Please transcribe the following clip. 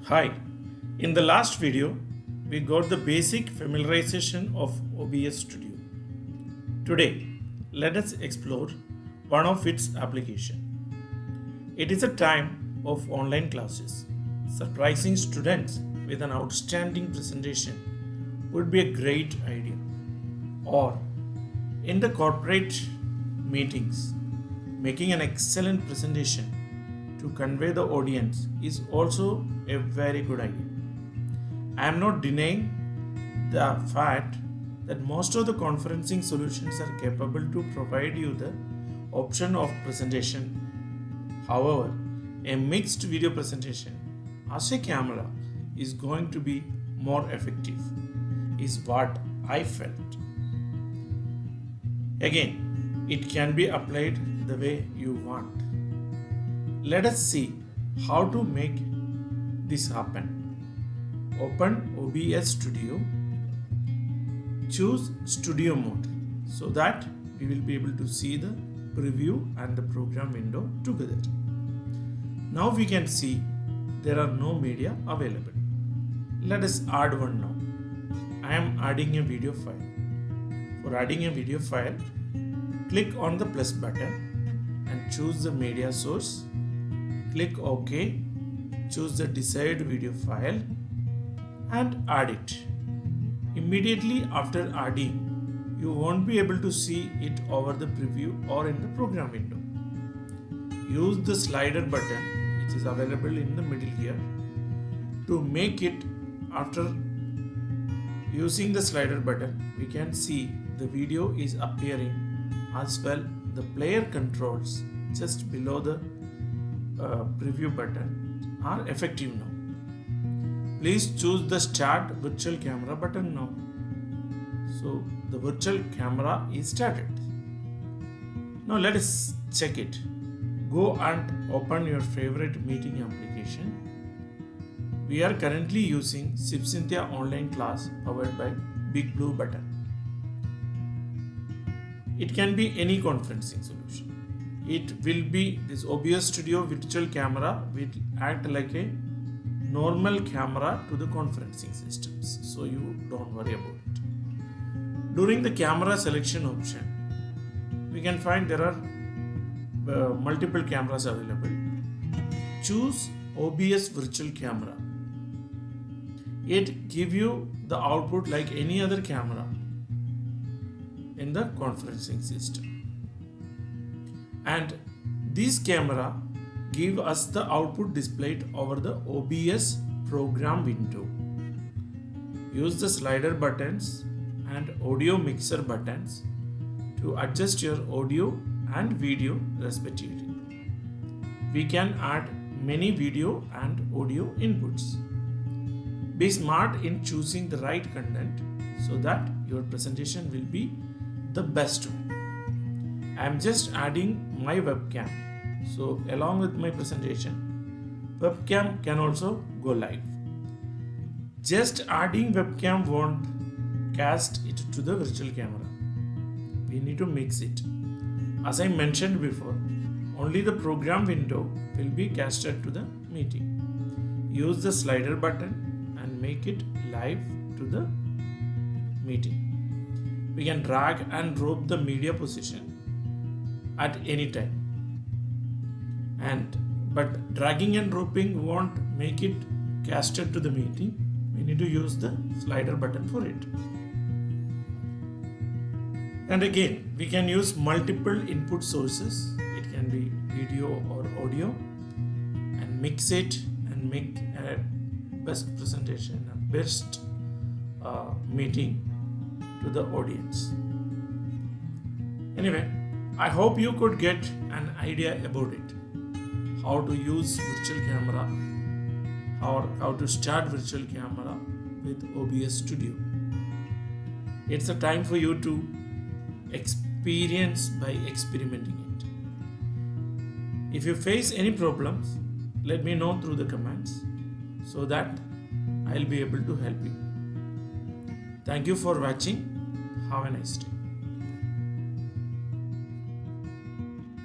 Hi, in the last video, we got the basic familiarization of OBS Studio. Today, let us explore one of its application. It is a time of online classes. Surprising students with an outstanding presentation would be a great idea. Or in the corporate meetings, making an excellent presentation to convey the audience is also a very good idea. I am not denying the fact that most of the conferencing solutions are capable to provide you the option of presentation. However, a mixed video presentation as a camera is going to be more effective, is what I felt. Again, it can be applied the way you want. Let us see how to make this happen. Open OBS Studio, choose Studio mode so that we will be able to see the preview and the program window together. Now we can see there are no media available. Let us add one now. I am adding a video file. For adding a video file, click on the plus button and choose the media source. Click OK, choose the desired video file and add it. Immediately after adding, you won't be able to see it over the preview or in the program window. Use the slider button which is available in the middle here to make it. After using the slider button, we can see the video is appearing as well. The player controls just below the preview button are effective now. Please choose the start virtual camera button now. So the virtual camera is started. Now let us check it. Go and open your favorite meeting application. We are currently using SIPSNITya online class powered by Big Blue button. It can be any conferencing solution. It will be this OBS Studio virtual camera will act like a normal camera to the conferencing systems, so you don't worry about it. During the camera selection option, we can find there are multiple cameras available. Choose OBS virtual camera. It gives you the output like any other camera in the conferencing system. And this camera give us the output displayed over the OBS program window. Use the slider buttons and audio mixer buttons to adjust your audio and video respectively. We can add many video and audio inputs. Be smart in choosing the right content so that your presentation will be the best one. I am just adding my webcam. So along with my presentation, webcam can also go live. Just adding webcam won't cast it to the virtual camera. We need to mix it. As I mentioned before, only the program window will be casted to the meeting. Use the slider button and make it live to the meeting. We can drag and drop the media position at any time. But dragging and dropping won't make it casted to the meeting. We need to use the slider button for it. And again, we can use multiple input sources. It can be video or audio, and mix it and make a best presentation, a best meeting to the audience. Anyway, I hope you could get an idea about it. How to use virtual camera or how to start virtual camera with OBS Studio. It's a time for you to experience by experimenting it. If you face any problems, let me know through the comments so that I'll be able to help you. Thank you for watching. Have a nice day.